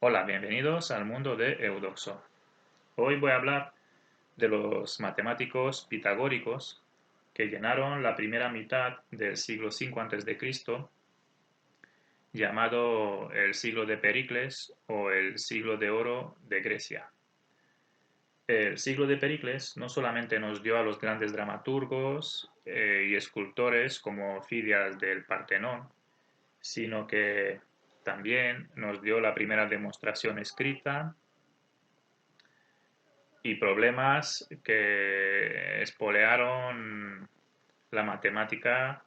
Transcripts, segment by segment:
Hola, bienvenidos al mundo de Eudoxo. Hoy voy a hablar de los matemáticos pitagóricos que llenaron la primera mitad del siglo V a.C., llamado el siglo de Pericles o el siglo de oro de Grecia. El siglo de Pericles no solamente nos dio a los grandes dramaturgos y escultores como Fidias del Partenón, sino que también nos dio la primera demostración escrita y problemas que espolearon la matemática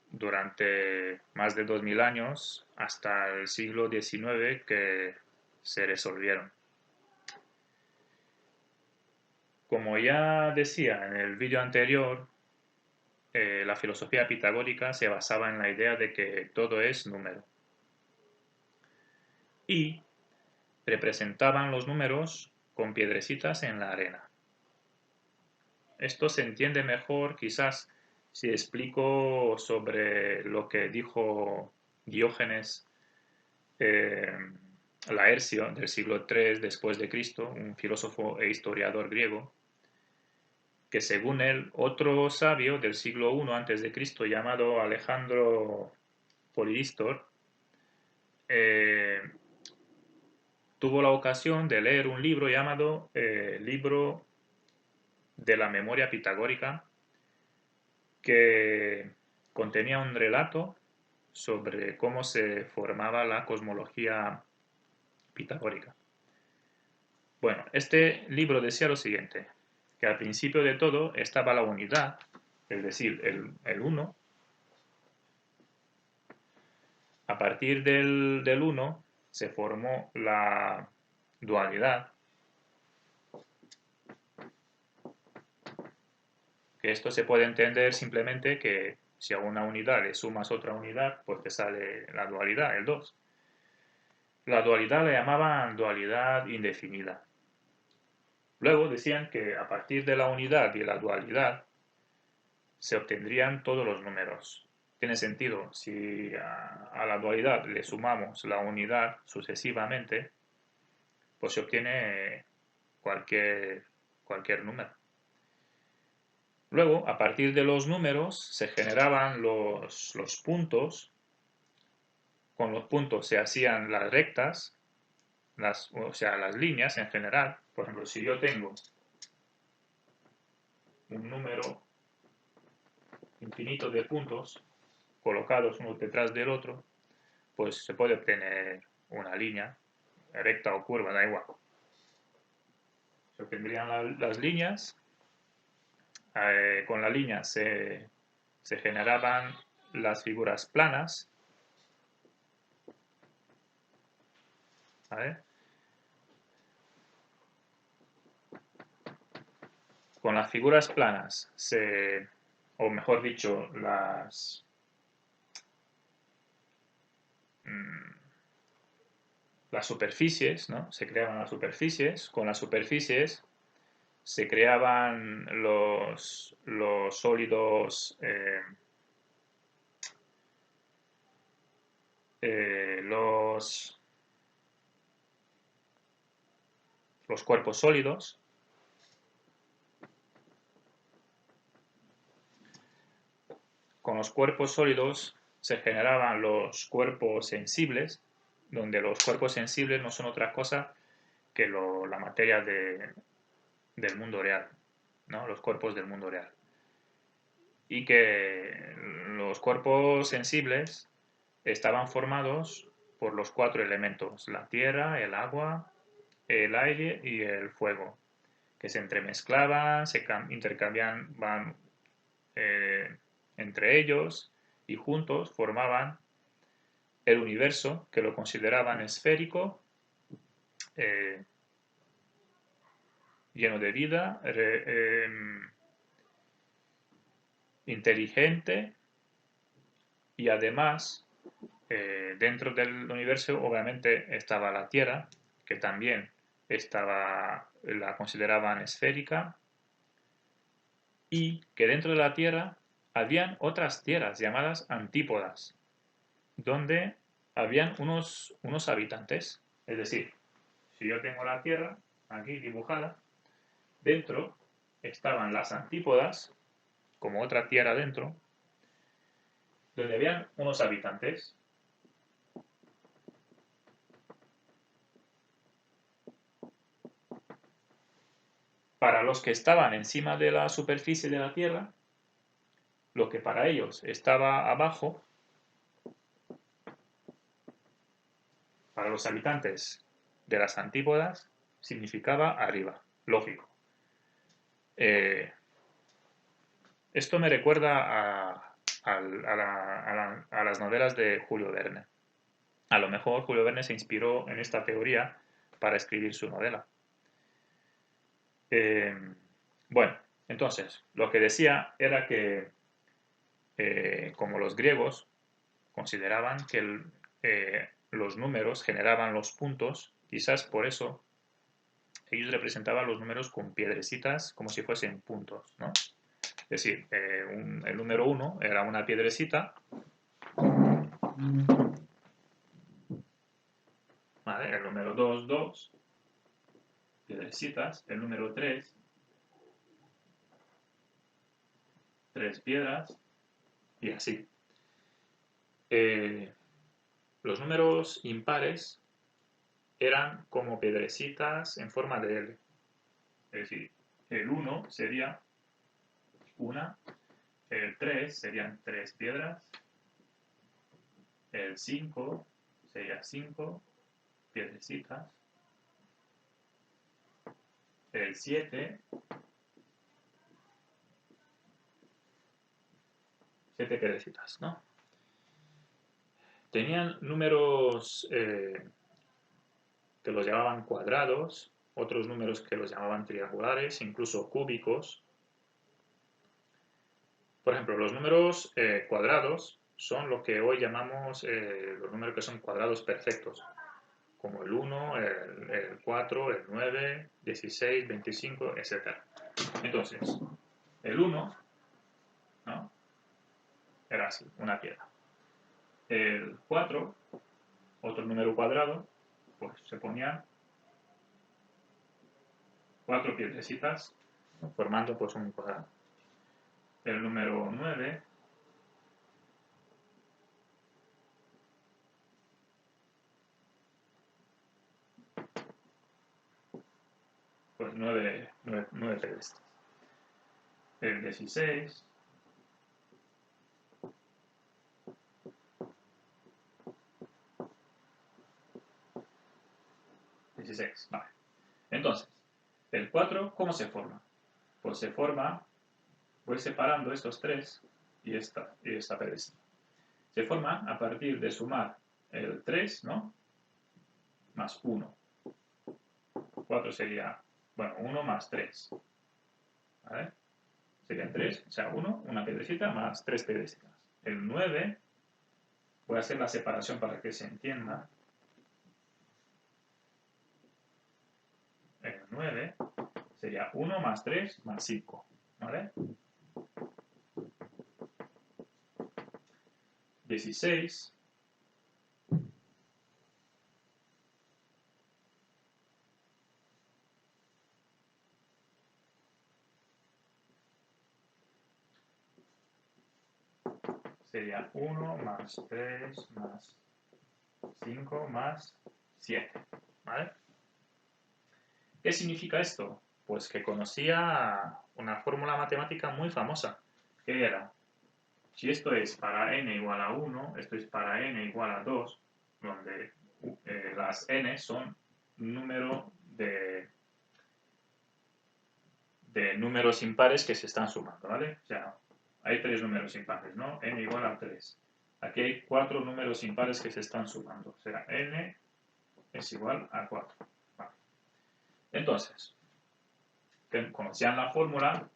durante más de 2000 años hasta el siglo XIX que se resolvieron. Como ya decía en el vídeo anterior, la filosofía pitagórica se basaba en la idea de que todo es número y representaban los números con piedrecitas en la arena. Esto se entiende mejor quizás si explico sobre lo que dijo Diógenes Laercio del siglo III después de Cristo, un filósofo e historiador griego, que según él, otro sabio del siglo I antes de Cristo llamado Alejandro Polidistor eh, tuvo la ocasión de leer un libro llamado Libro de la Memoria Pitagórica, que contenía un relato sobre cómo se formaba la cosmología pitagórica. Bueno, este libro decía lo siguiente, que al principio de todo estaba la unidad, es decir, el 1. A partir del 1 se formó la dualidad, que esto se puede entender simplemente que si a una unidad le sumas otra unidad, pues te sale la dualidad, el 2. La dualidad la llamaban dualidad indefinida. Luego decían que a partir de la unidad y la dualidad se obtendrían todos los números. Tiene sentido, si a la dualidad le sumamos la unidad sucesivamente, pues se obtiene cualquier número. Luego, a partir de los números, se generaban los puntos. Con los puntos se hacían las rectas, o sea, las líneas en general. Por ejemplo, si yo tengo un número infinito de puntos colocados uno detrás del otro, pues se puede obtener una línea, recta o curva, da igual. Se obtendrían las líneas, con la línea se generaban las figuras planas, ¿vale? Con las figuras planas, o mejor dicho, las superficies, ¿no? Se creaban las superficies, con las superficies se creaban los sólidos, los cuerpos sólidos. Con los cuerpos sólidos se generaban los cuerpos sensibles, donde los cuerpos sensibles no son otra cosa que la materia del mundo real, ¿no? Los cuerpos del mundo real. Y que los cuerpos sensibles estaban formados por los 4 elementos, la tierra, el agua, el aire y el fuego, que se entremezclaban, se intercambiaban entre ellos y juntos formaban el universo, que lo consideraban esférico, eh, lleno de vida, inteligente, y además dentro del universo obviamente estaba la Tierra, que también la consideraban esférica, y que dentro de la Tierra habían otras tierras llamadas antípodas, donde habían unos habitantes. Es decir, si yo tengo la Tierra aquí dibujada, dentro estaban las antípodas, como otra Tierra dentro, donde habían unos habitantes. Para los que estaban encima de la superficie de la Tierra, lo que para ellos estaba abajo, para los habitantes de las antípodas, significaba arriba. Lógico. Esto me recuerda a las novelas de Julio Verne. A lo mejor Julio Verne se inspiró en esta teoría para escribir su novela. Bueno, entonces, lo que decía era que, como los griegos consideraban que los números generaban los puntos, quizás por eso ellos representaban los números con piedrecitas como si fuesen puntos, ¿no? Es decir, el número 1 era una piedrecita, ¿vale? El número 2, 2 piedrecitas, el número 3, 3 piedras, y así. Los números impares eran como piedrecitas en forma de L. Es decir, el 1 sería una, el 3 serían 3 piedras, el 5 sería 5 piedrecitas, el 7, 7 piedrecitas, ¿no? Tenían números que los llamaban cuadrados, otros números que los llamaban triangulares, incluso cúbicos. Por ejemplo, los números cuadrados son lo que hoy llamamos los números que son cuadrados perfectos, como el 1, el 4, el 9, 16, 25, etc. Entonces, el 1, ¿no? Era así, una piedra. El 4, otro número cuadrado, pues se ponían 4 piedrecitas, ¿no? Formando pues un cuadrado. El número 9, pues 9 piedrecitas. El 16, vale. Entonces, el 4, ¿cómo se forma? Pues se forma, voy separando estos 3 y esta piedrecita. Se forma a partir de sumar el 3, ¿no? Más 1. 4 sería, bueno, 1 más 3. ¿Vale? Serían 3, o sea, 1, una piedrecita más 3 piedrecitas. El 9, voy a hacer la separación para que se entienda. El 9 sería 1 más 3 más 5. ¿Vale? 16 sería 1 más 3 más 5 más 7. ¿Vale? ¿Qué significa esto? Pues que conocía una fórmula matemática muy famosa, que era, si esto es para n igual a 1, esto es para n igual a 2, donde las n son número de números impares que se están sumando, ¿vale? O sea, hay 3 números impares, ¿no? N igual a 3. Aquí hay 4 números impares que se están sumando. O sea, n es igual a 4. Vale. Entonces, conocían la fórmula,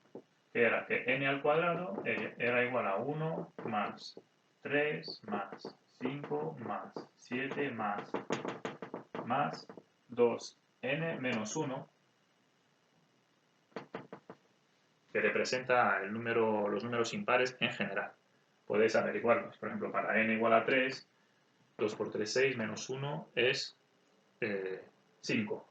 que era que n al cuadrado era igual a 1 más 3 más 5 más 7 más 2n menos 1, que representa los números impares en general. Podéis averiguarlos. Por ejemplo, para n igual a 3, 2 por 3, 6, menos 1 es 5.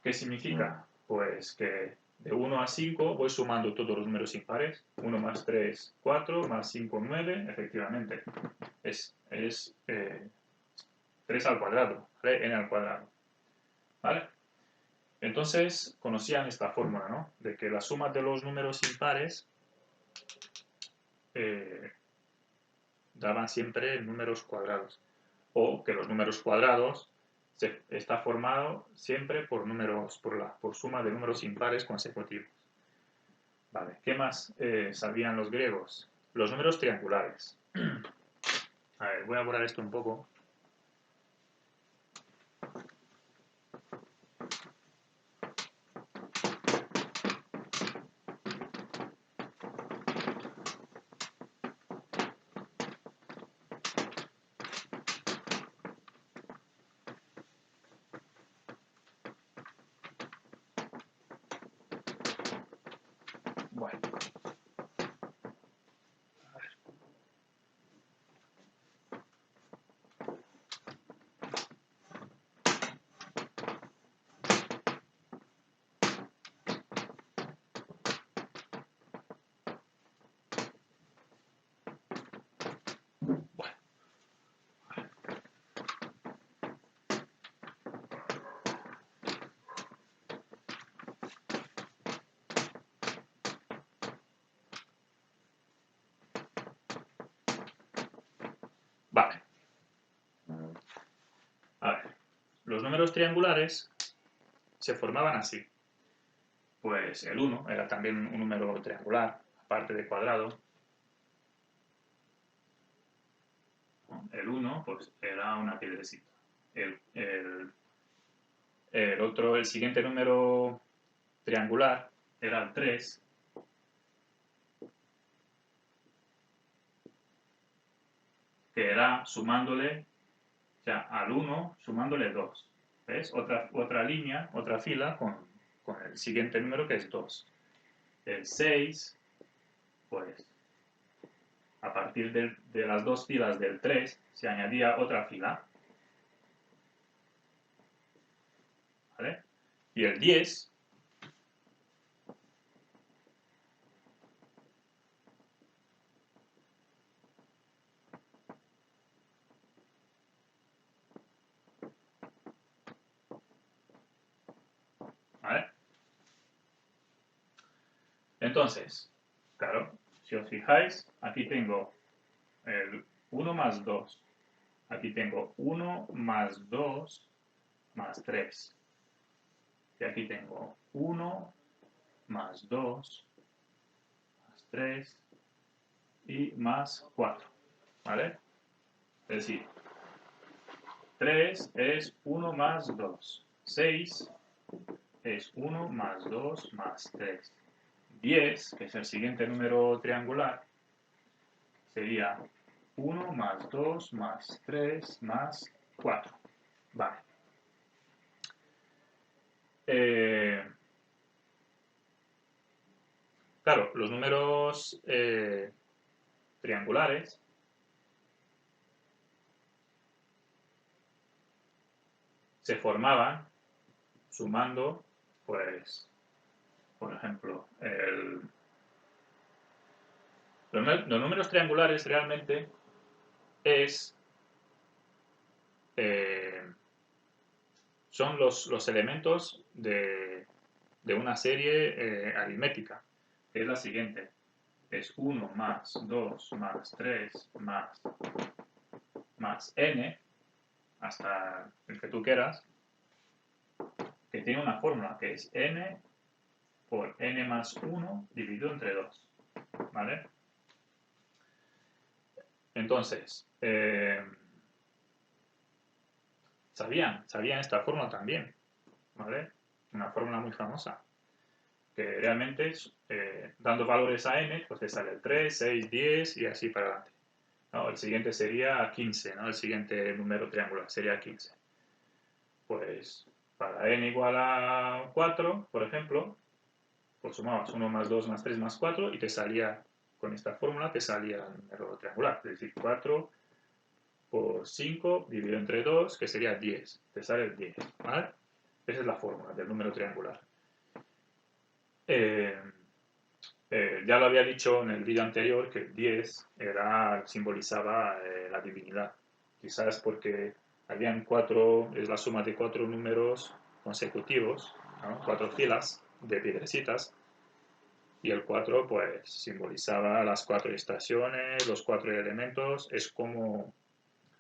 ¿Qué significa? Pues que de 1 a 5 voy sumando todos los números impares. 1 más 3, 4, más 5, 9, efectivamente. Es 3 al cuadrado, ¿vale? N al cuadrado. ¿Vale? Entonces, conocían esta fórmula, ¿no? De que la suma de los números impares daban siempre números cuadrados. O que los números cuadrados está formado siempre por números, por suma de números impares consecutivos. Vale, ¿qué más sabían los griegos? Los números triangulares. A ver, voy a borrar esto un poco. Bueno. A ver. Bueno. Vale. A ver, los números triangulares se formaban así. Pues el 1 era también un número triangular, aparte de cuadrado. El 1 pues, era una piedrecita. El siguiente número triangular era el 3. Que era sumándole, o sea, al 1 sumándole 2. ¿Ves? Otra línea, otra fila con el siguiente número que es 2. El 6, pues a partir de las dos filas del 3 se añadía otra fila. ¿Vale? Y el 10, ¿vale? Entonces, claro, si os fijáis, aquí tengo el 1 más 2. Aquí tengo 1 más 2 más 3. Y aquí tengo 1 más 2 más 3 y más 4. ¿Vale? Es decir, 3 es 1 más 2. 6 es 1 más 2 más 3. 10, que es el siguiente número triangular, sería 1 más 2 más 3 más 4. Vale. Claro, los números triangulares se formaban sumando, pues, por ejemplo, los números triangulares realmente son los elementos de una serie aritmética, que es la siguiente. Es 1 más 2 más 3 más n, hasta el que tú quieras, que tiene una fórmula que es n por n más 1 dividido entre 2. ¿Vale? Entonces, sabían esta fórmula también, ¿vale? Una fórmula muy famosa, que realmente dando valores a n, pues te sale el 3, 6, 10 y así para adelante. ¿No? El siguiente sería 15, ¿no? El siguiente número triangular sería 15. Pues para n igual a 4, por ejemplo, pues sumabas 1 más 2 más 3 más 4 y te salía, con esta fórmula, te salía el número triangular, es decir, 4 por 5 dividido entre 2, que sería 10. Te sale el 10, ¿vale? Esa es la fórmula del número triangular. Ya lo había dicho en el vídeo anterior que el 10 simbolizaba la divinidad. Quizás porque es la suma de 4 números consecutivos, ¿no? 4 filas de piedrecitas, y el 4 pues simbolizaba las 4 estaciones, los 4 elementos, es como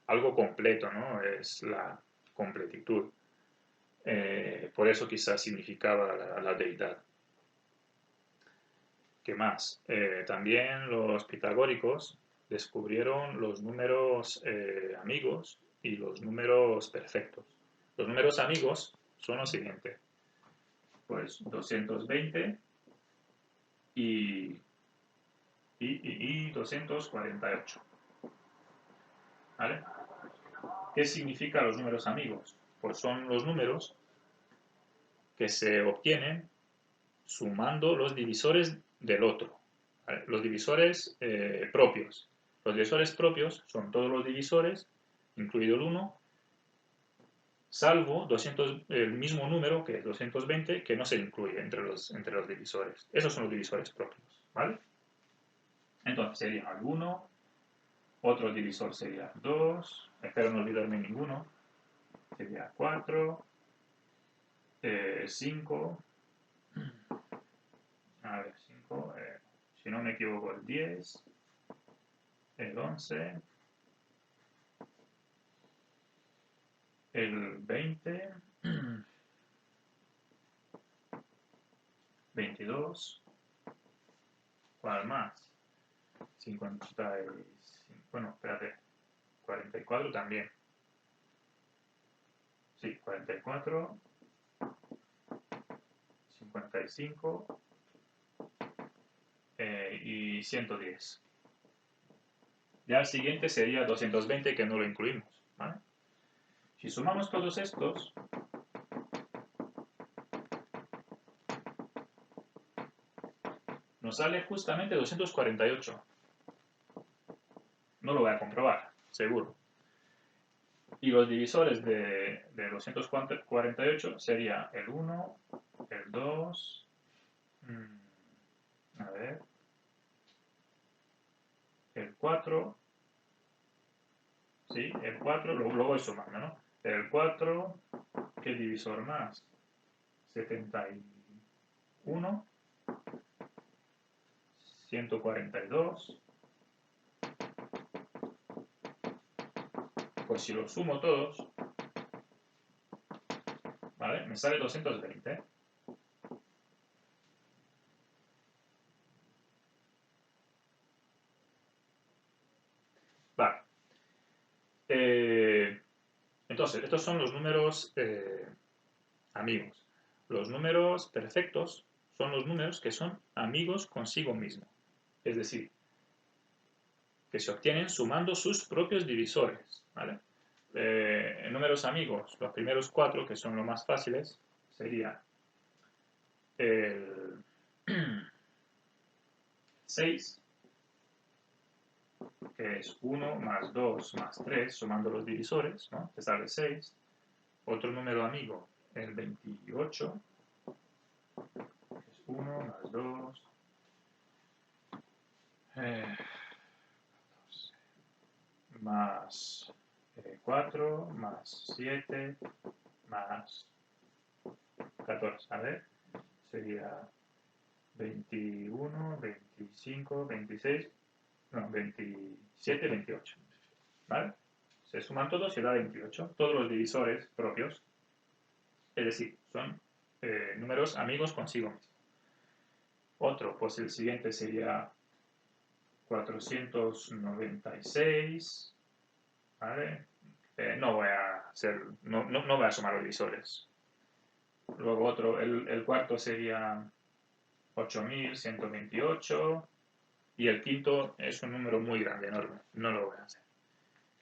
algo completo, ¿no? Es la completitud. Por eso quizás significaba la deidad. ¿Qué más? También los pitagóricos descubrieron los números amigos y los números perfectos. Los números amigos son los siguientes. Pues 220 y 248. ¿Vale? ¿Qué significan los números amigos? Pues son los números que se obtienen sumando los divisores del otro. ¿Vale? Los divisores propios. Los divisores propios son todos los divisores, incluido el 1, salvo el mismo número, que es 220, que no se incluye entre los divisores. Esos son los divisores propios. ¿Vale? Entonces sería el 1, otro divisor sería 2, espero no olvidarme ninguno, sería 4, 5, a ver, 5, si no me equivoco, el 10, el 11, el 20, 22, ¿cuál más? 55, bueno, espérate, 44 también. Sí, 44, 55 y 110. Ya el siguiente sería 220, que no lo incluimos, ¿vale? Si sumamos todos estos, nos sale justamente 248. No lo voy a comprobar, seguro. Y los divisores de 248 sería el 1, el 2, a ver, el 4, sí, el 4, lo voy sumando, ¿no? El 4, ¿qué divisor más? 71, 142, pues si los sumo todos, ¿vale? Me sale 220. Vale. Entonces, estos son los números amigos. Los números perfectos son los números que son amigos consigo mismo. Es decir, que se obtienen sumando sus propios divisores, ¿vale? En números amigos, los primeros 4, que son los más fáciles, sería el 6, que es 1 más 2 más 3, sumando los divisores, ¿no? Te sale 6. Otro número amigo, el 28, que es 1 más 2, más 4, más 7, más 14. A ver, sería 21, 25, 26, no, 27, 28. ¿Vale? Se suman todos y da 28. Todos los divisores propios. Es decir, son números amigos consigo mismo. Otro, pues el siguiente sería 496. ¿Vale? No voy a sumar los divisores. Luego otro, el cuarto sería 8128. Y el quinto es un número muy grande, enorme. No lo voy a hacer.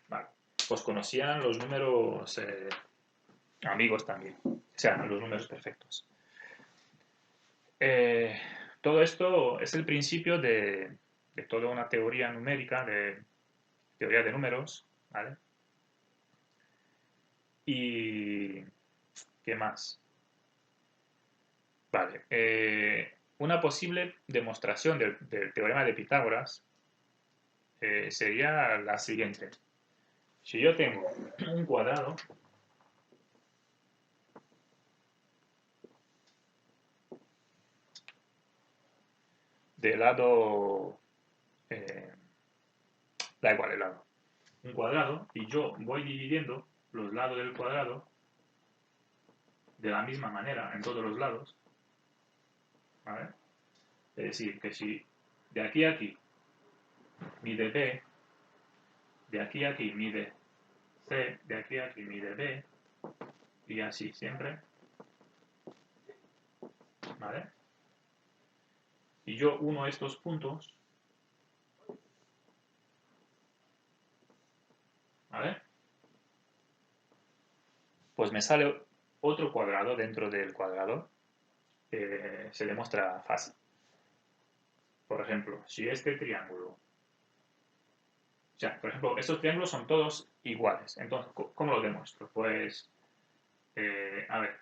Vale. Pues conocían los números amigos también. O sea, los números perfectos. Todo esto es el principio de toda una teoría numérica, de teoría de números, ¿vale? Y... ¿qué más? Vale. Una posible demostración del teorema de Pitágoras sería la siguiente. Si yo tengo un cuadrado de lado... da igual el lado. Un cuadrado y yo voy dividiendo los lados del cuadrado de la misma manera en todos los lados, ¿vale? Es decir, que si de aquí a aquí mide B, de aquí a aquí mide C, de aquí a aquí mide B, y así siempre, ¿vale? Y yo uno estos puntos, ¿vale? Pues me sale otro cuadrado dentro del cuadrado. Se demuestra fácil. Por ejemplo, si este triángulo, o sea, por ejemplo, estos triángulos son todos iguales. Entonces, ¿cómo lo demuestro? Pues, a ver,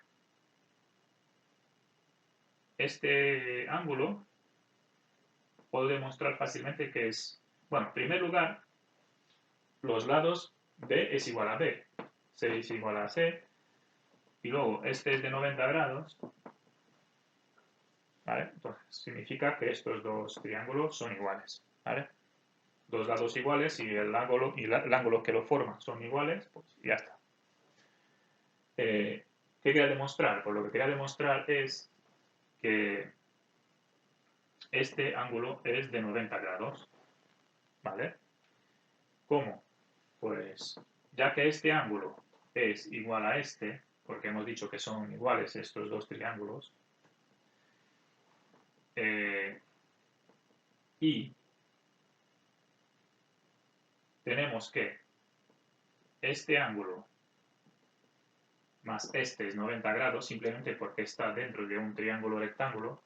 este ángulo puedo demostrar fácilmente que es, bueno, en primer lugar, los lados B es igual a B, C es igual a C, y luego este es de 90 grados, ¿vale? Entonces, significa que estos dos triángulos son iguales, ¿vale? Dos lados iguales y el ángulo que lo forma son iguales, pues ya está. ¿Qué quería demostrar? Pues lo que quería demostrar es que este ángulo es de 90 grados, ¿vale? ¿Cómo? Pues ya que este ángulo es igual a este, porque hemos dicho que son iguales estos dos triángulos, y tenemos que este ángulo más este es 90 grados, simplemente porque está dentro de un triángulo rectángulo,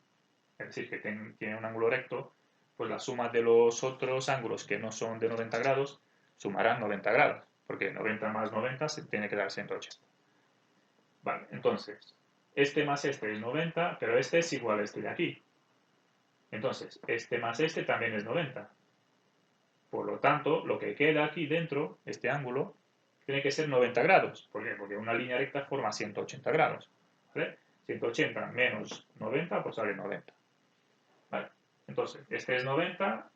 es decir, que tiene un ángulo recto, pues la suma de los otros ángulos que no son de 90 grados sumarán 90 grados, porque 90 más 90 se tiene que dar 180. Vale, entonces, este más este es 90, pero este es igual a este de aquí. Entonces, este más este también es 90. Por lo tanto, lo que queda aquí dentro, este ángulo, tiene que ser 90 grados. ¿Por qué? Porque una línea recta forma 180 grados. ¿Vale? 180 menos 90, pues sale 90. ¿Vale? Entonces, este es 90.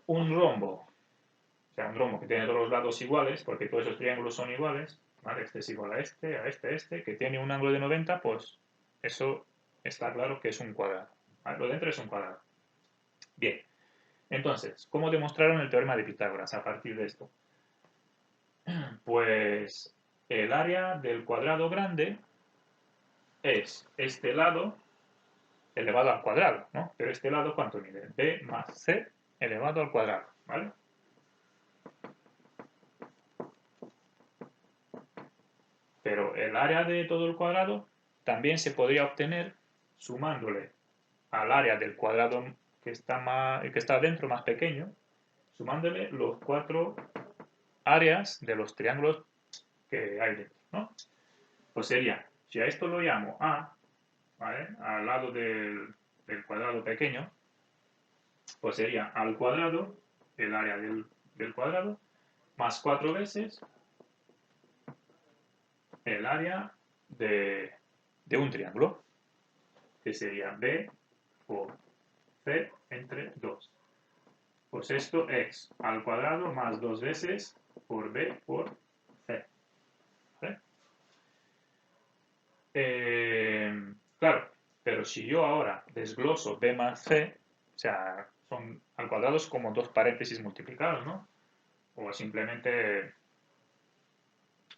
Un rombo, o sea, un rombo que tiene todos los lados iguales, porque todos esos triángulos son iguales, ¿vale? Este es igual a este, que tiene un ángulo de 90, pues eso está claro que es un cuadrado. ¿Vale? Lo dentro es un cuadrado. Bien, entonces, ¿cómo demostraron el teorema de Pitágoras a partir de esto? Pues el área del cuadrado grande es este lado elevado al cuadrado, ¿no? Pero este lado, ¿cuánto mide? B más C elevado al cuadrado, ¿vale? Pero el área de todo el cuadrado también se podría obtener sumándole al área del cuadrado que está dentro más pequeño, sumándole los 4 áreas de los triángulos que hay dentro, ¿no? Pues sería, si a esto lo llamo A, ¿vale? Al lado del cuadrado pequeño, pues sería al cuadrado, el área del cuadrado, más 4 veces el área de un triángulo, que sería B por C entre 2. Pues esto es al cuadrado más 2 veces por B por C. ¿Vale? Claro, pero si yo ahora desgloso B más C, o sea, son al cuadrado es como dos paréntesis multiplicados, ¿no? O simplemente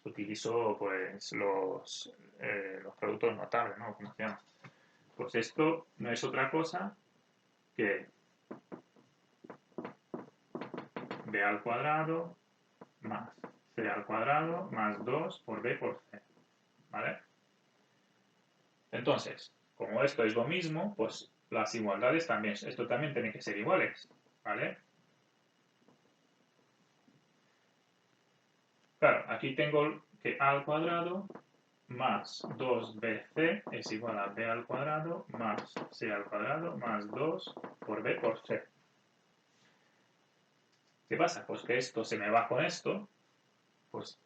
utilizo pues los productos notables, ¿no? ¿Cómo se llama? Pues esto no es otra cosa que B al cuadrado más C al cuadrado más 2 por B por C, ¿vale? Entonces, como esto es lo mismo, pues las igualdades también, esto también tiene que ser iguales, ¿vale? Claro, aquí tengo que a al cuadrado más 2bc es igual a b al cuadrado más c al cuadrado más 2 por b por c. ¿Qué pasa? Pues que esto se me va con esto, pues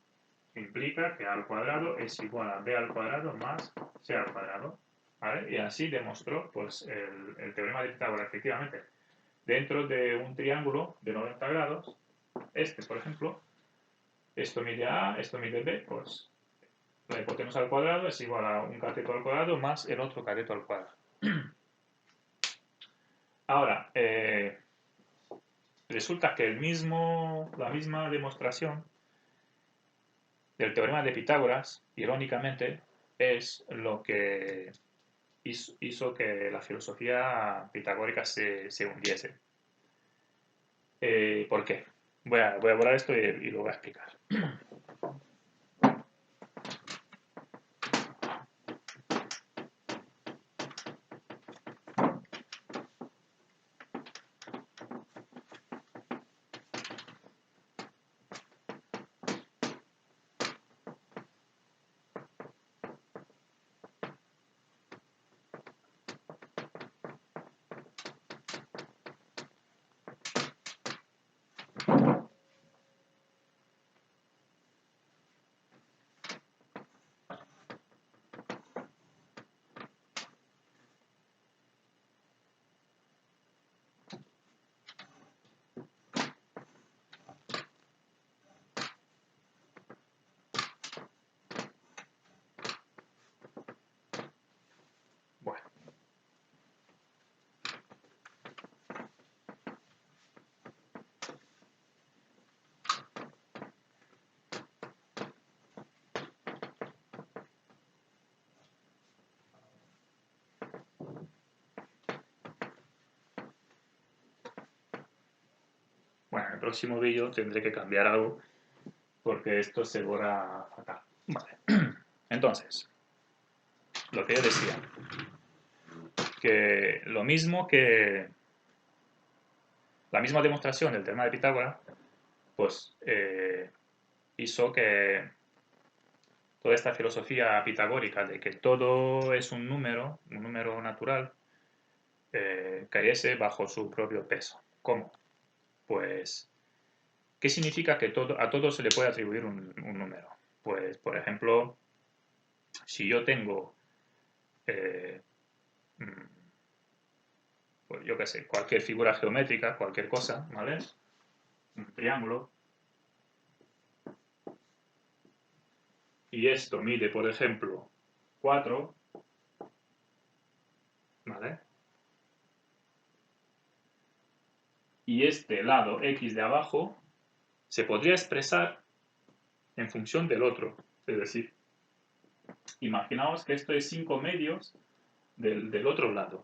implica que a al cuadrado es igual a b al cuadrado más c al cuadrado. ¿Vale? Y así demostró pues, el teorema de Pitágoras, efectivamente. Dentro de un triángulo de 90 grados, este, por ejemplo, esto mide a, esto mide b, pues la hipotenusa al cuadrado es igual a un cateto al cuadrado más el otro cateto al cuadrado. Ahora, resulta que la misma demostración del teorema de Pitágoras, irónicamente, es lo que hizo que la filosofía pitagórica se hundiese. ¿Por qué? Voy a borrar esto y lo voy a explicar. Bueno, en el próximo vídeo tendré que cambiar algo porque esto se borra fatal. Vale. Entonces, lo que yo decía, que lo mismo que la misma demostración del teorema de Pitágoras, pues hizo que toda esta filosofía pitagórica de que todo es un número natural, cayese bajo su propio peso. ¿Cómo? Pues, ¿qué significa que a todo se le puede atribuir un número? Pues, por ejemplo, si yo tengo, eh, pues yo qué sé, cualquier figura geométrica, cualquier cosa, ¿vale? Un triángulo. Y esto mide, por ejemplo, 4, ¿vale? Y este lado x de abajo se podría expresar en función del otro. Es decir, imaginaos que esto es 5 medios del otro lado.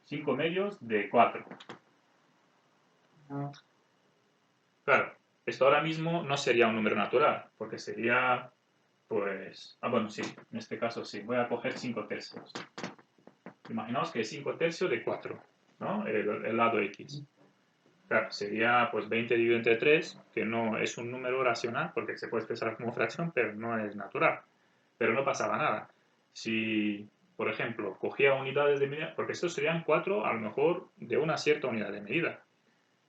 5 medios de 4. Claro, esto ahora mismo no sería un número natural, porque sería, pues... Ah, bueno, sí, en este caso sí. Voy a coger 5 tercios. Imaginaos que es 5 tercios de 4, ¿no? El lado x. Claro, sería pues 20 dividido entre 3, que no es un número racional, porque se puede expresar como fracción, pero no es natural. Pero no pasaba nada. Si, por ejemplo, cogía unidades de medida, porque estos serían 4 a lo mejor de una cierta unidad de medida.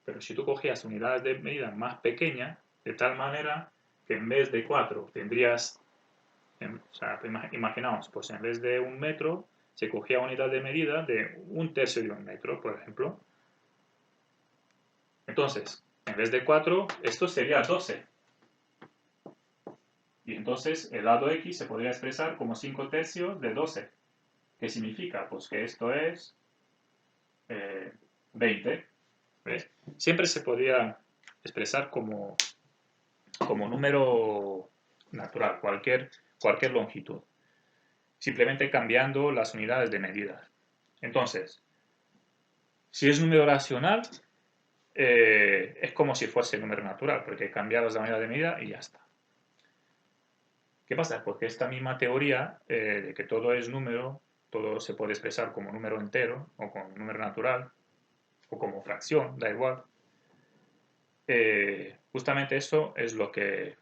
Pero si tú cogías unidades de medida más pequeñas, de tal manera que en vez de 4 tendrías, o sea, imaginaos, pues en vez de 1 metro, se cogía unidad de medida de 1/3 de 1 metro, por ejemplo. Entonces, en vez de 4, esto sería 12. Y entonces el lado x se podría expresar como 5 tercios de 12. ¿Qué significa? Pues que esto es 20. ¿Ves? Siempre se podría expresar como número natural, cualquier longitud. Simplemente cambiando las unidades de medida. Entonces, si es número racional, es como si fuese número natural, porque cambiamos la unidad de medida y ya está. ¿Qué pasa? Porque esta misma teoría de que todo es número, todo se puede expresar como número entero o como número natural o como fracción, da igual. Justamente eso es lo que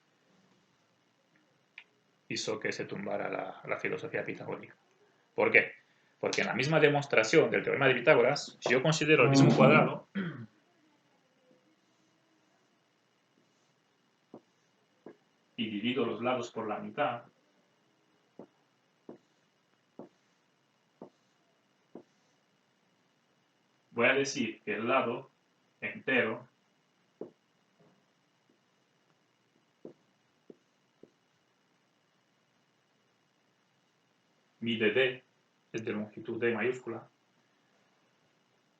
hizo que se tumbara la filosofía pitagórica. ¿Por qué? Porque en la misma demostración del teorema de Pitágoras, si yo considero el mismo cuadrado y divido los lados por la mitad, voy a decir que el lado entero mide d, es de longitud d mayúscula,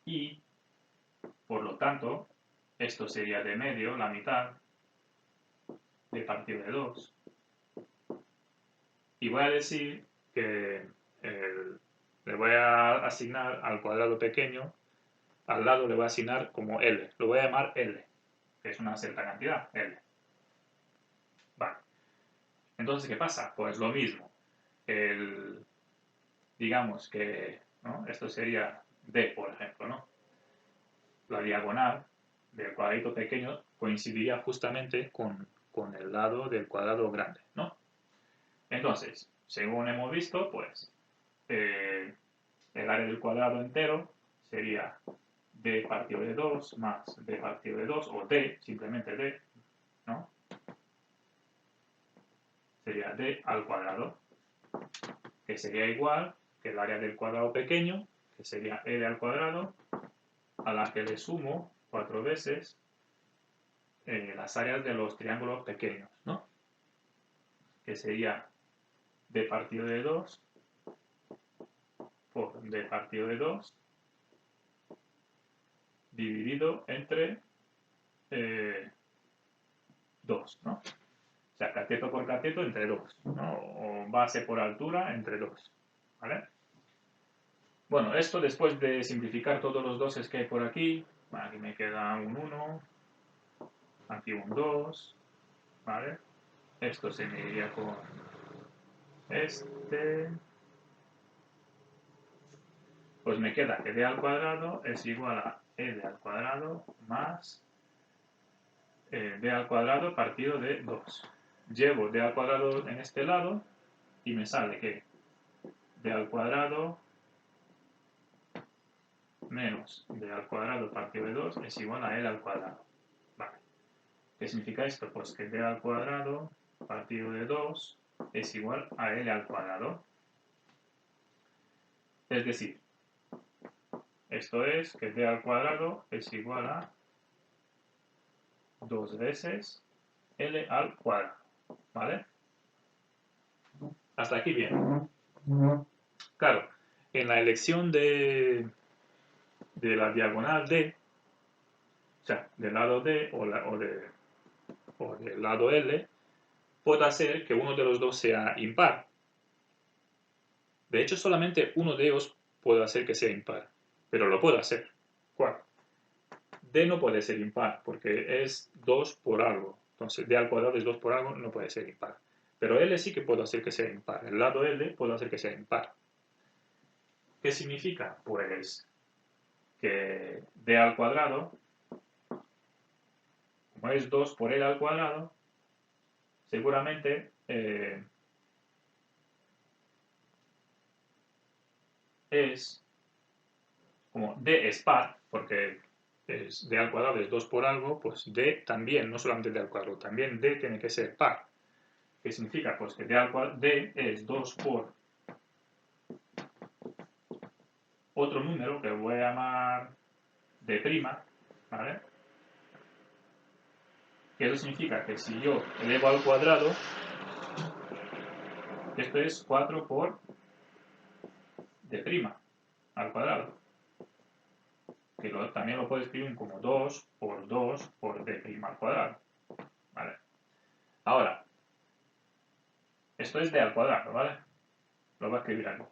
y por lo tanto, esto sería d medio, la mitad, d partido de 2. Y voy a decir que le voy a asignar al cuadrado pequeño, al lado le voy a asignar como L. Lo voy a llamar L, que es una cierta cantidad, L. Vale. Entonces, ¿qué pasa? Pues lo mismo. Digamos que, ¿no? Esto sería D, por ejemplo, ¿no? La diagonal del cuadradito pequeño coincidiría justamente con el lado del cuadrado grande, ¿no? Entonces, según hemos visto, pues el área del cuadrado entero sería d partido de 2 más d partido de 2, o d, simplemente d, ¿no? Sería d al cuadrado, que sería igual que el área del cuadrado pequeño, que sería l al cuadrado, a la que le sumo 4 veces las áreas de los triángulos pequeños, ¿no? Que sería d partido de 2 por d partido de 2 dividido entre 2, ¿no? O sea, cateto por cateto entre 2, ¿no? O base por altura entre 2, ¿vale? Bueno, esto después de simplificar todos los doses que hay por aquí, aquí me queda un 1, aquí un 2, ¿vale? Esto se me iría con este. Pues me queda que d al cuadrado es igual a l al cuadrado más d al cuadrado partido de 2. Llevo d al cuadrado en este lado y me sale que d al cuadrado menos d al cuadrado partido de 2 es igual a l al cuadrado. Vale. ¿Qué significa esto? Pues que d al cuadrado partido de 2 es igual a l al cuadrado. Es decir, esto es que d al cuadrado es igual a 2 veces l al cuadrado. ¿Vale? Hasta aquí bien. Claro, en la elección de la diagonal D, o sea, del lado D o del lado L, puedo hacer que uno de los dos sea impar. De hecho, solamente uno de ellos puedo hacer que sea impar, pero lo puedo hacer. ¿Cuál? D no puede ser impar porque es 2 por algo. Entonces, D al cuadrado es 2 por algo, no puede ser impar. Pero L sí que puedo hacer que sea impar. El lado L puedo hacer que sea impar. ¿Qué significa? Pues que d al cuadrado, como es 2 por l al cuadrado, seguramente es, como d es par, porque d al cuadrado es 2 por algo, pues d también, no solamente d al cuadrado, también d tiene que ser par. ¿Qué significa? Pues que d es 2 por otro número que voy a llamar d', ¿vale? Que eso significa que si yo elevo al cuadrado, esto es 4 por d' al cuadrado. Que también lo puedo escribir como 2 por 2 por d' al cuadrado. ¿Vale? Ahora, esto es d al cuadrado, ¿vale? Lo voy a escribir aquí.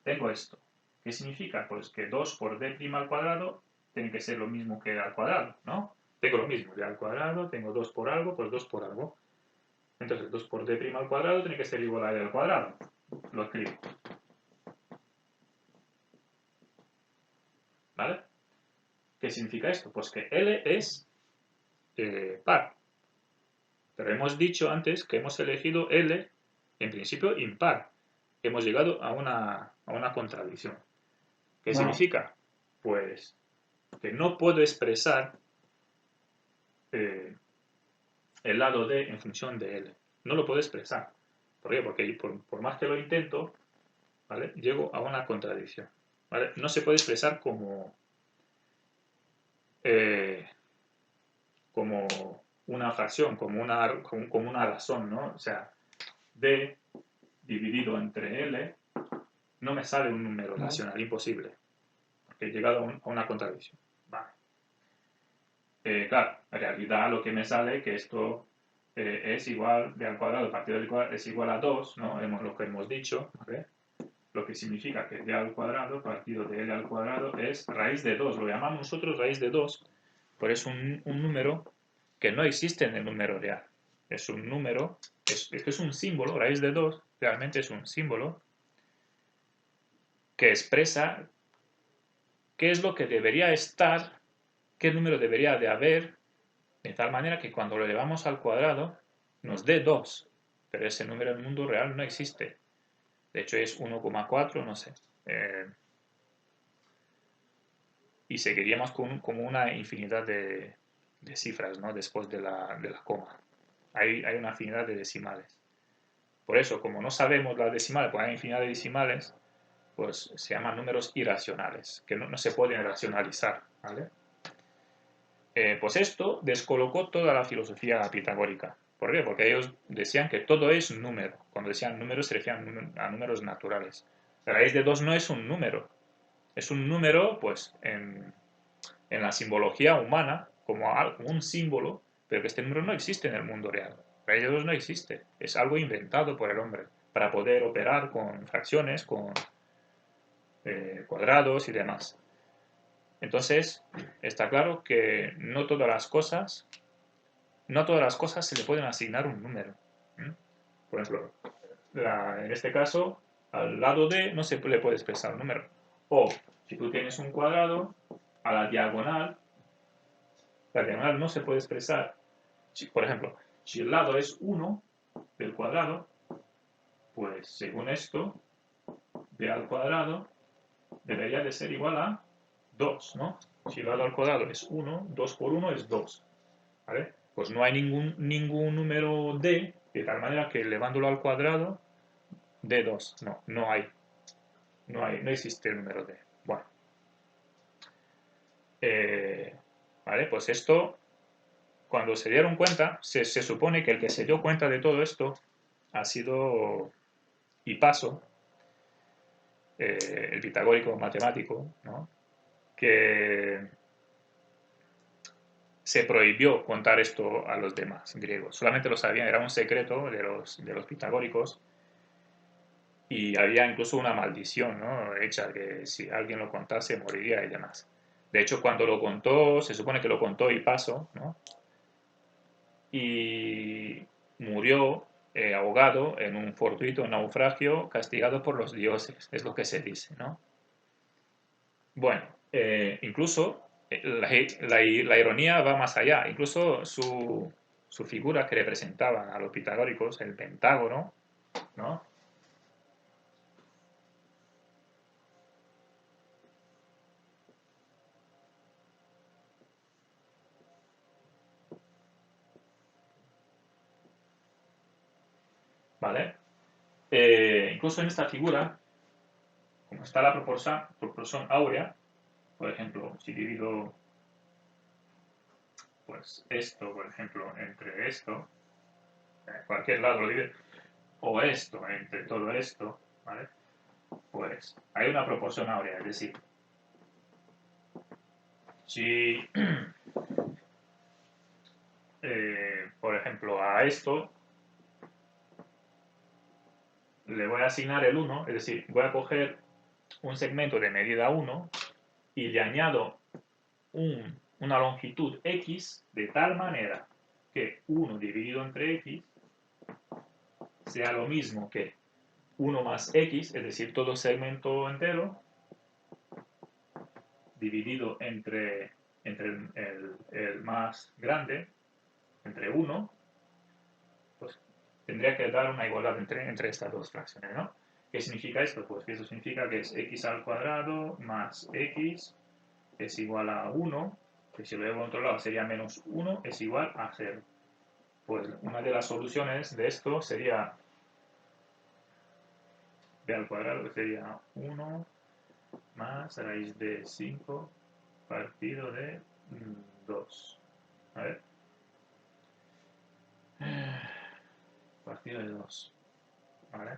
Tengo esto. ¿Qué significa? Pues que 2 por d' al cuadrado tiene que ser lo mismo que al cuadrado, ¿no? Tengo lo mismo, d al cuadrado, tengo 2 por algo, pues 2 por algo. Entonces 2 por d' al cuadrado tiene que ser igual a l al cuadrado. Lo escribo. ¿Vale? ¿Qué significa esto? Pues que L es par. Pero hemos dicho antes que hemos elegido L, en principio, impar. Hemos llegado a una contradicción. ¿Qué Bueno, significa? Pues que no puedo expresar eh, el lado D en función de L. No lo puedo expresar. ¿Por qué? Porque por más que lo intento, ¿vale? Llego a una contradicción. ¿Vale? No se puede expresar eh, como una fracción, como una razón, ¿no? O sea, D dividido entre L no me sale un número vale. racional, imposible, porque he llegado a una contradicción. Vale. Claro, en realidad lo que me sale que esto es igual, d al cuadrado partido del cuadrado es igual a 2, ¿no? Lo que hemos dicho, ¿vale? Lo que significa que d al cuadrado partido de L al cuadrado es raíz de 2, lo llamamos nosotros raíz de 2, pero es un número que no existe en el número real. Es un número, es un símbolo, raíz de 2, realmente es un símbolo que expresa qué es lo que debería estar, qué número debería de haber, de tal manera que cuando lo elevamos al cuadrado nos dé 2, pero ese número en el mundo real no existe. De hecho es 1,4, no sé. Y seguiríamos como una infinidad de cifras, ¿no? Después de la coma. Hay una infinidad de decimales. Por eso, como no sabemos las decimales, pues hay infinidad de decimales, pues se llaman números irracionales, que no se pueden racionalizar, ¿vale? Pues esto descolocó toda la filosofía pitagórica. ¿Por qué? Porque ellos decían que todo es número. Cuando decían números se referían a números naturales. La raíz de 2 no es un número. Es un número, pues, en la simbología humana, como un símbolo, pero que este número no existe en el mundo real. La raíz de 2 no existe. Es algo inventado por el hombre para poder operar con fracciones, con cuadrados y demás. Entonces, está claro que no todas las cosas se le pueden asignar un número. Por ejemplo, en este caso, al lado de no se le puede expresar un número. O, si tú tienes un cuadrado, a la diagonal no se puede expresar. Por ejemplo, si el lado es 1 del cuadrado, pues según esto, b al cuadrado debería de ser igual a 2, ¿no? Si el lado al cuadrado es 1, 2 por 1 es 2. ¿Vale? Pues no hay ningún número d, de tal manera que elevándolo al cuadrado, d2. No, no hay. No existe el número d. Bueno, ¿vale? Pues esto, cuando se dieron cuenta, se supone que el que se dio cuenta de todo esto ha sido Hipaso, el pitagórico matemático, ¿no? Que se prohibió contar esto a los demás griegos. Solamente lo sabían, era un secreto de los pitagóricos. Y había incluso una maldición, ¿no? Hecha que si alguien lo contase moriría y demás. De hecho, cuando lo contó, se supone que lo contó Hipaso, ¿no? Y murió ahogado en un fortuito naufragio, castigado por los dioses, es lo que se dice, ¿no? Bueno, incluso la ironía va más allá. Incluso su figura que representaban a los pitagóricos, el pentágono, ¿no? ¿Vale? Incluso en esta figura, como está la proporción áurea, por ejemplo, si divido pues esto, por ejemplo, entre esto, cualquier lado lo divide, o esto entre todo esto, ¿vale? Pues hay una proporción áurea, es decir, si, por ejemplo, a esto le voy a asignar el 1, es decir, voy a coger un segmento de medida 1 y le añado una longitud x de tal manera que 1 dividido entre x sea lo mismo que 1 más x, es decir, todo segmento entero, dividido entre el más grande, entre 1, tendría que dar una igualdad entre estas dos fracciones, ¿no? ¿Qué significa esto? Pues que eso significa que es x al cuadrado más x es igual a 1, que si lo llevo a otro lado sería menos 1, es igual a 0. Pues una de las soluciones de esto sería b al cuadrado, que sería 1 más raíz de 5 partido de 2. A ver. Partido de 2. ¿Vale?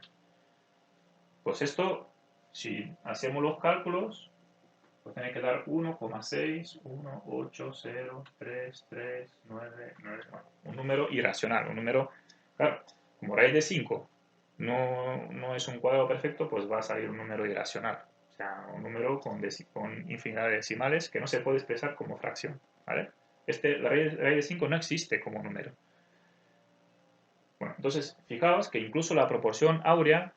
Pues esto, si hacemos los cálculos, pues tiene que dar 1,6, 1, 8, 0, 3, 3, 9, 9. Bueno, un número irracional, un número, claro, como raíz de 5 no es un cuadrado perfecto, pues va a salir un número irracional. O sea, un número con infinidad de decimales que no se puede expresar como fracción. ¿Vale? La raíz de 5 no existe como número. Bueno, entonces, fijaos que incluso la proporción áurea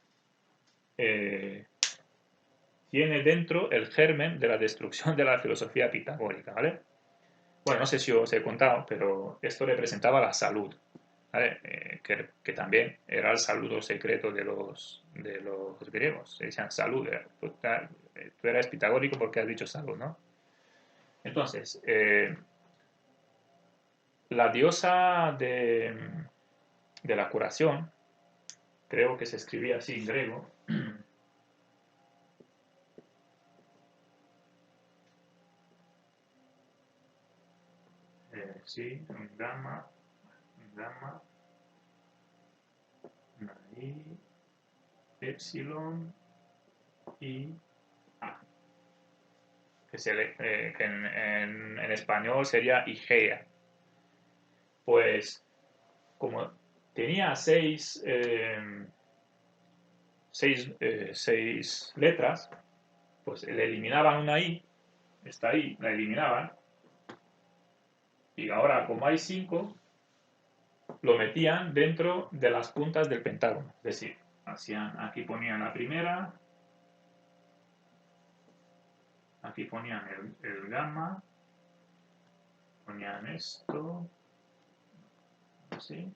tiene dentro el germen de la destrucción de la filosofía pitagórica, ¿vale? Bueno, no sé si os he contado, pero esto representaba la salud, ¿vale? Que también era el saludo secreto de los griegos. Se decían salud. Tú eras pitagórico porque has dicho salud, ¿no? Entonces, la diosa de la curación, creo que se escribía así en griego. Sí, gamma, I, epsilon y A. Que en español sería Igea. Pues como tenía seis letras, pues le eliminaban una I, esta I la eliminaban, y ahora como hay 5, lo metían dentro de las puntas del pentágono. Es decir, aquí ponían la primera, aquí ponían el gamma, ponían esto, así,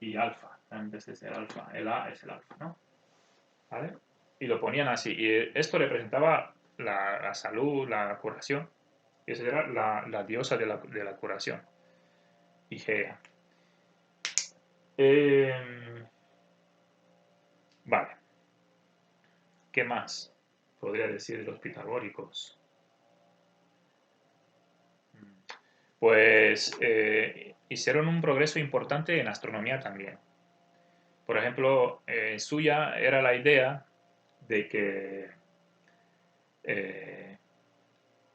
y alfa, en vez de ser alfa, el A es el alfa, ¿no? ¿Vale? Y lo ponían así, y esto representaba la salud, la curación, y esa era la diosa de la curación, Igea. Vale, ¿qué más podría decir de los pitagóricos? Pues hicieron un progreso importante en astronomía también. Por ejemplo, suya era la idea de que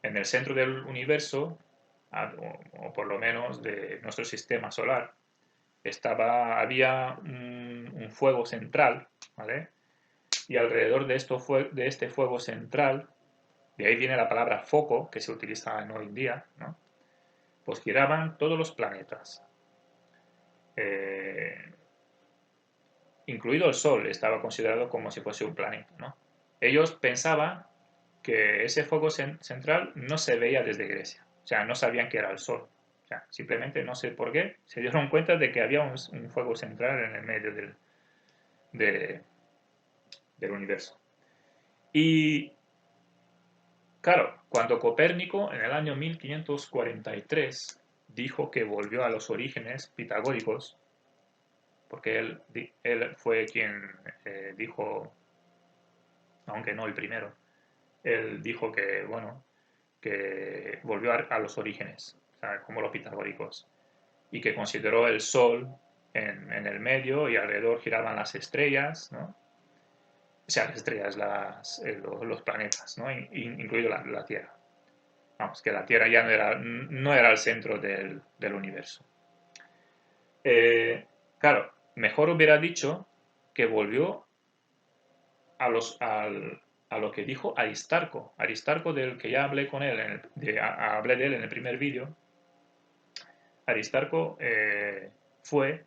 en el centro del universo, o por lo menos de nuestro sistema solar, había un fuego central, ¿vale? Y alrededor de este fuego central, de ahí viene la palabra foco, que se utiliza hoy en día, ¿no? Pues giraban todos los planetas. Incluido el Sol, estaba considerado como si fuese un planeta, ¿no? Ellos pensaban que ese fuego central no se veía desde Grecia, o sea, no sabían que era el Sol. O sea, simplemente no sé por qué, se dieron cuenta de que había un fuego central en el medio del universo. Y claro, cuando Copérnico en el año 1543 dijo que volvió a los orígenes pitagóricos, porque él fue quien dijo, aunque no el primero, él dijo que, bueno, que volvió a los orígenes, o sea, como los pitagóricos, y que consideró el Sol en el medio y alrededor giraban las estrellas, ¿no? O sea, las estrellas, los planetas, ¿no? Incluido la Tierra. Vamos, que la Tierra ya no era el centro del universo. Claro, mejor hubiera dicho que volvió a lo que dijo Aristarco. Aristarco, del que ya hablé con él, hablé de él en el primer vídeo. Aristarco fue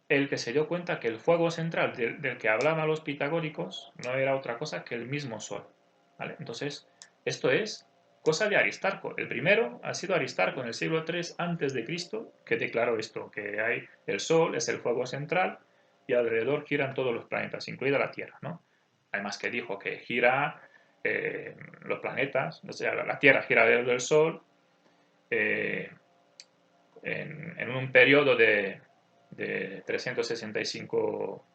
el que se dio cuenta que el fuego central del que hablaban los pitagóricos no era otra cosa que el mismo Sol. ¿Vale? Entonces, esto es cosa de Aristarco. El primero ha sido Aristarco en el siglo III a.C., que declaró esto, que hay el Sol es el fuego central y alrededor giran todos los planetas, incluida la Tierra, ¿no? Además que dijo que gira los planetas, o sea, la Tierra gira alrededor del Sol en un periodo de 365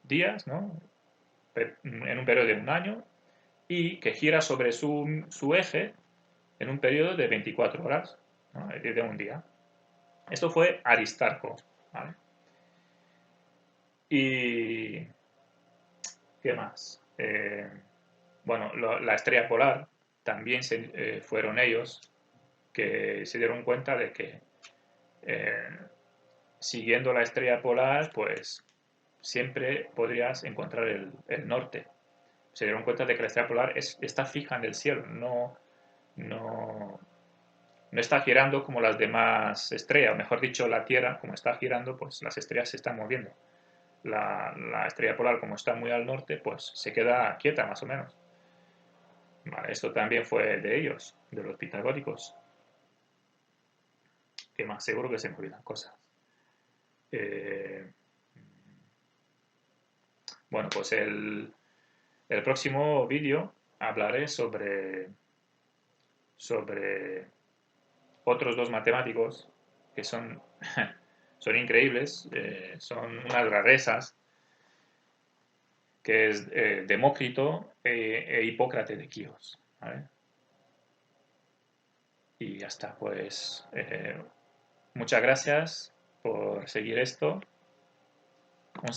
días, ¿no? En un periodo de un año, y que gira sobre su eje en un periodo de 24 horas, ¿no? Es decir, de un día. Esto fue Aristarco, ¿vale? Y ¿qué más? Bueno, la estrella polar también fueron ellos que se dieron cuenta de que siguiendo la estrella polar, pues siempre podrías encontrar el norte. Se dieron cuenta de que la estrella polar está fija en el cielo, no está girando como las demás estrellas, o mejor dicho, la Tierra, como está girando, pues las estrellas se están moviendo. La estrella polar, como está muy al norte, pues se queda quieta más o menos. Vale, esto también fue de ellos, de los pitagóricos. Que más seguro que se me olvidan cosas. Eh, bueno, pues el próximo vídeo hablaré sobre otros dos matemáticos que son, son increíbles, son unas rarezas, que es Demócrito e Hipócrates de Quíos, ¿vale? Y ya está, pues muchas gracias por seguir esto. Un